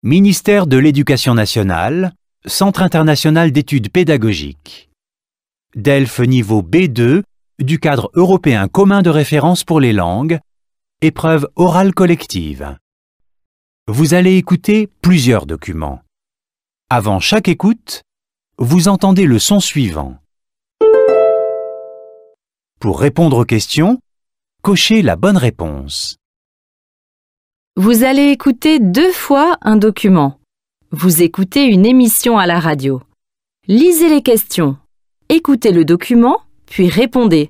Ministère de l'Éducation nationale, Centre international d'études pédagogiques. DELF niveau B2 du cadre européen commun de référence pour les langues, épreuve orale collective. Vous allez écouter plusieurs documents. Avant chaque écoute, vous entendez le son suivant. Pour répondre aux questions, cochez la bonne réponse. Vous allez écouter 2 fois un document. Vous écoutez une émission à la radio. Lisez les questions. Écoutez le document, puis répondez.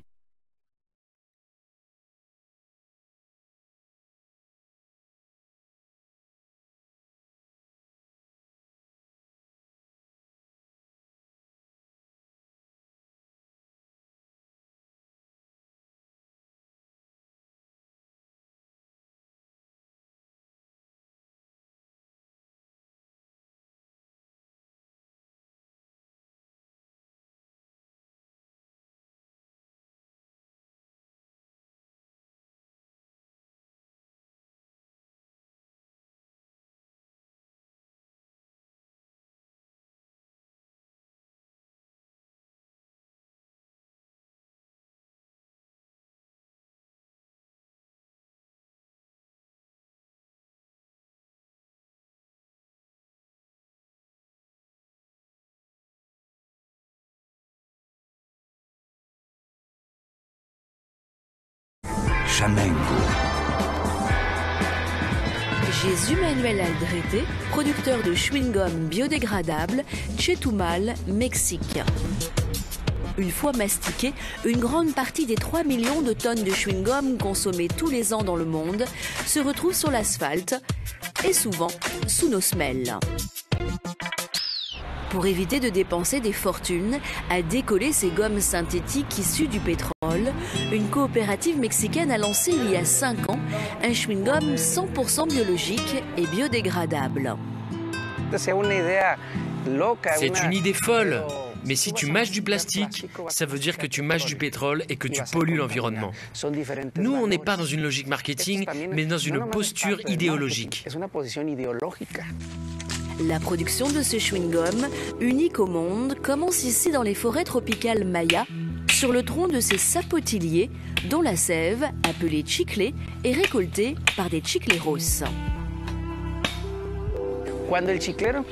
Chamengo. Jesús Manuel Aldrete, producteur de chewing-gum biodégradable, Chetumal, Mexique. Une fois mastiqué, une grande partie des 3 millions de tonnes de chewing-gum consommées tous les ans dans le monde se retrouve sur l'asphalte et souvent sous nos semelles. Pour éviter de dépenser des fortunes à décoller ces gommes synthétiques issues du pétrole, une coopérative mexicaine a lancé il y a 5 ans un chewing-gum 100% biologique et biodégradable. C'est une idée folle, mais si tu mâches du plastique, ça veut dire que tu mâches du pétrole et que tu pollues l'environnement. Nous, on n'est pas dans une logique marketing, mais dans une posture idéologique. La production de ce chewing-gum, unique au monde, commence ici dans les forêts tropicales mayas, sur le tronc de ces sapotilliers, dont la sève, appelée chicle, est récoltée par des chicleros.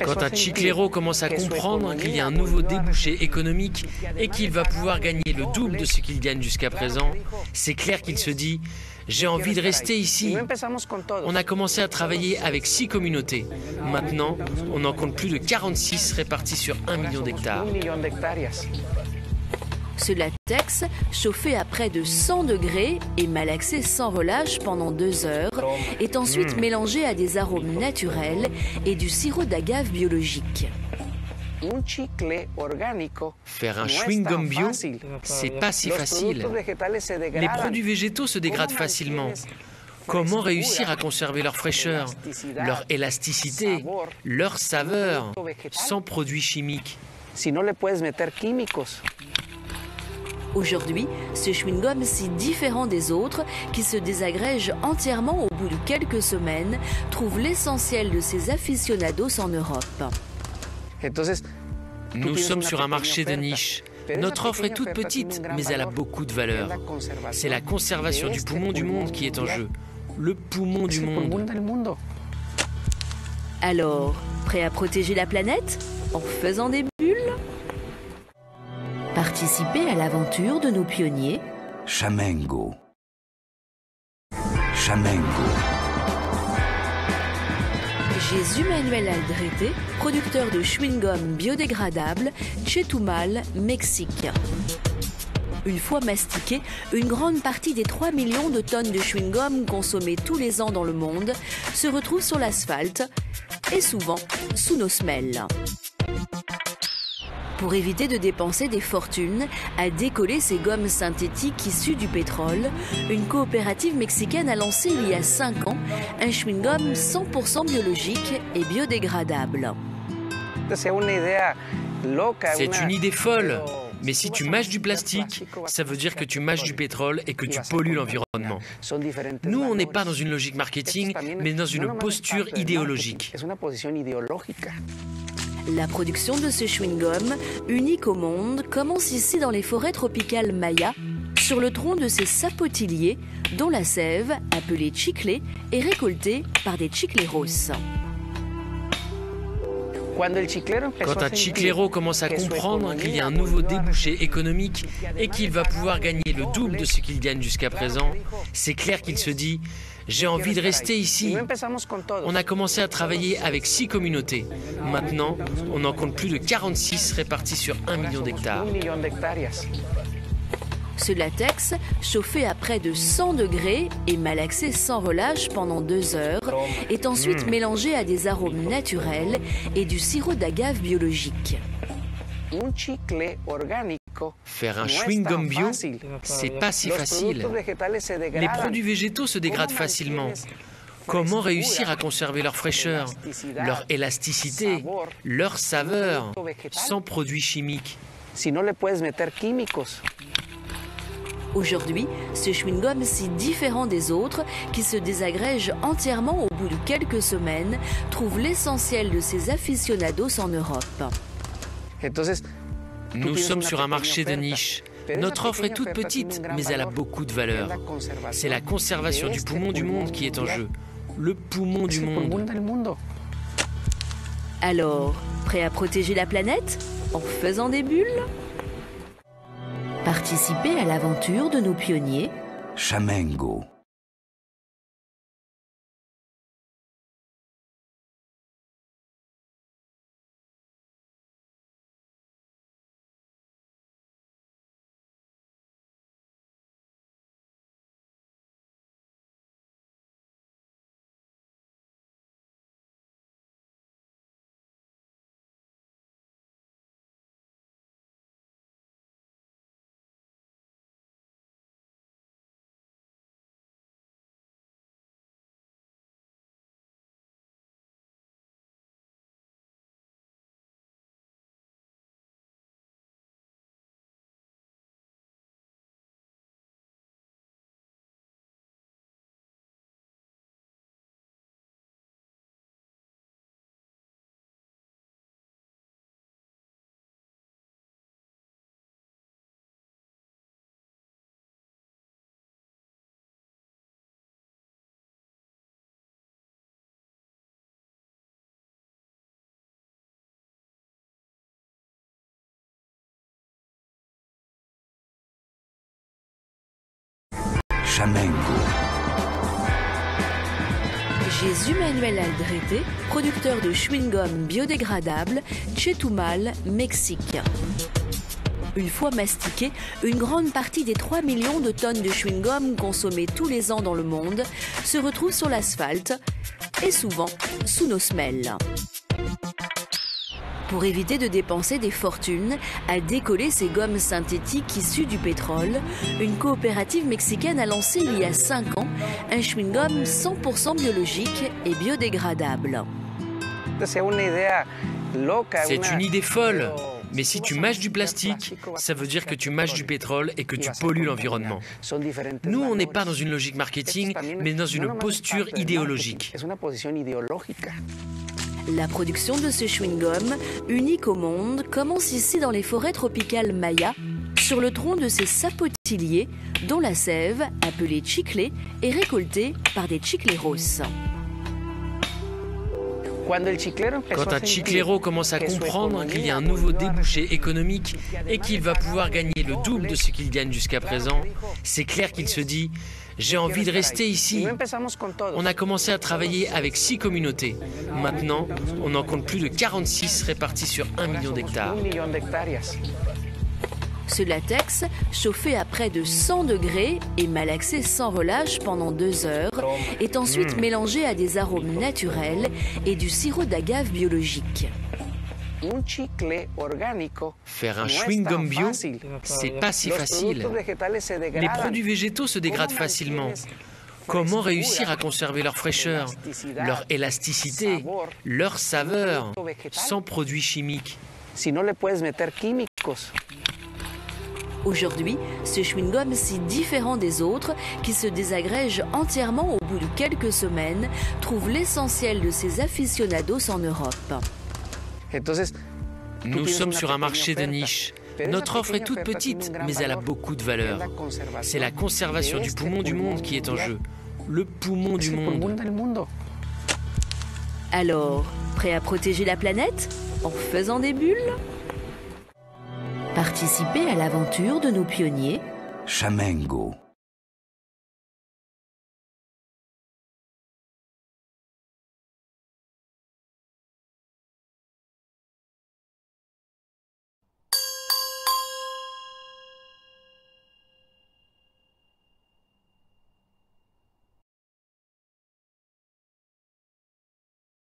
Quand un chiclero commence à comprendre qu'il y a un nouveau débouché économique et qu'il va pouvoir gagner le double de ce qu'il gagne jusqu'à présent, c'est clair qu'il se dit « J'ai envie de rester ici ». On a commencé à travailler avec 6 communautés. Maintenant, on en compte plus de 46 répartis sur 1 million d'hectares. Ce latex, chauffé à près de 100 degrés et malaxé sans relâche pendant 2 heures, est ensuite mélangé à des arômes naturels et du sirop d'agave biologique. Faire un chewing-gum bio, c'est pas si facile. Les produits végétaux se dégradent facilement. Comment réussir à conserver leur fraîcheur, leur élasticité, leur saveur, sans produits chimiques? Aujourd'hui, ce chewing-gum si différent des autres, qui se désagrège entièrement au bout de quelques semaines, trouve l'essentiel de ses aficionados en Europe. Nous sommes sur un marché de niche. Notre offre est toute petite, mais elle a beaucoup de valeur. C'est la conservation du poumon du monde qui est en jeu. Le poumon du monde. Alors, prêt à protéger la planète en faisant des bulles? Participez à l'aventure de nos pionniers. Chamengo. Chamengo. Jesús Manuel Aldrete, producteur de chewing-gum biodégradable, Chetumal, Mexique. Une fois mastiqué, une grande partie des 3 millions de tonnes de chewing-gum consommées tous les ans dans le monde se retrouve sur l'asphalte et souvent sous nos semelles. Pour éviter de dépenser des fortunes à décoller ces gommes synthétiques issues du pétrole, une coopérative mexicaine a lancé il y a 5 ans un chewing-gum 100% biologique et biodégradable. C'est une idée folle, Mais si tu mâches du plastique, ça veut dire que tu mâches du pétrole et que tu pollues l'environnement. Nous, on n'est pas dans une logique marketing, mais dans une posture idéologique. La production de ce chewing-gum, unique au monde, commence ici dans les forêts tropicales Maya, sur le tronc de ces sapotiliers, dont la sève, appelée chicle, est récoltée par des chicleros. Quand un chiclero commence à comprendre qu'il y a un nouveau débouché économique et qu'il va pouvoir gagner le double de ce qu'il gagne jusqu'à présent, c'est clair qu'il se dit « J'ai envie de rester ici ». On a commencé à travailler avec 6 communautés. Maintenant, on en compte plus de 46 répartis sur 1 million d'hectares. Ce latex, chauffé à près de 100 degrés et malaxé sans relâche pendant 2 heures, est ensuite mélangé à des arômes naturels et du sirop d'agave biologique. Faire un chewing-gum bio, c'est pas si facile. Les produits végétaux se dégradent facilement. Comment réussir à conserver leur fraîcheur, leur élasticité, leur saveur, sans produits chimiques? Aujourd'hui, ce chewing-gum si différent des autres, qui se désagrège entièrement au bout de quelques semaines, trouve l'essentiel de ses aficionados en Europe. Nous sommes sur un marché de niche. Notre offre est toute petite, mais elle a beaucoup de valeur. C'est la conservation du poumon du monde qui est en jeu. Le poumon du monde. Alors, prêt à protéger la planète en faisant des bulles? Participez à l'aventure de nos pionniers. Chamengo. Chamengo. Jésus Manuel Aldrete, producteur de chewing-gum biodégradable, Chetumal, Mexique. Une fois mastiqué, une grande partie des 3 millions de tonnes de chewing-gum consommées tous les ans dans le monde se retrouvent sur l'asphalte et souvent sous nos semelles. Pour éviter de dépenser des fortunes à décoller ces gommes synthétiques issues du pétrole, une coopérative mexicaine a lancé il y a 5 ans un chewing-gum 100% biologique et biodégradable. C'est une idée folle. Mais si tu mâches du plastique, ça veut dire que tu mâches du pétrole et que tu pollues l'environnement. Nous, on n'est pas dans une logique marketing, mais dans une posture idéologique. La production de ce chewing-gum, unique au monde, commence ici dans les forêts tropicales Maya, sur le tronc de ces sapotiliers, dont la sève, appelée chicle, est récoltée par des chicleros. Quand un chiclero commence à comprendre qu'il y a un nouveau débouché économique et qu'il va pouvoir gagner le double de ce qu'il gagne jusqu'à présent, c'est clair qu'il se dit « J'ai envie de rester ici ». On a commencé à travailler avec 6 communautés. Maintenant, on en compte plus de 46 répartis sur 1 million d'hectares. Ce latex, chauffé à près de 100 degrés et malaxé sans relâche pendant 2 heures, est ensuite mélangé à des arômes naturels et du sirop d'agave biologique. Faire un chewing-gum bio, c'est pas si facile. Les produits végétaux se dégradent facilement. Comment réussir à conserver leur fraîcheur, leur élasticité, leur saveur, sans produits chimiques? Aujourd'hui, ce chewing-gum si différent des autres, qui se désagrège entièrement au bout de quelques semaines, trouve l'essentiel de ses aficionados en Europe. Nous sommes sur un marché de niche. Notre offre est toute petite, mais elle a beaucoup de valeur. C'est la conservation du poumon du monde qui est en jeu. Le poumon du monde. Alors, prêt à protéger la planète en faisant des bulles? Participez à l'aventure de nos pionniers. Chamengo.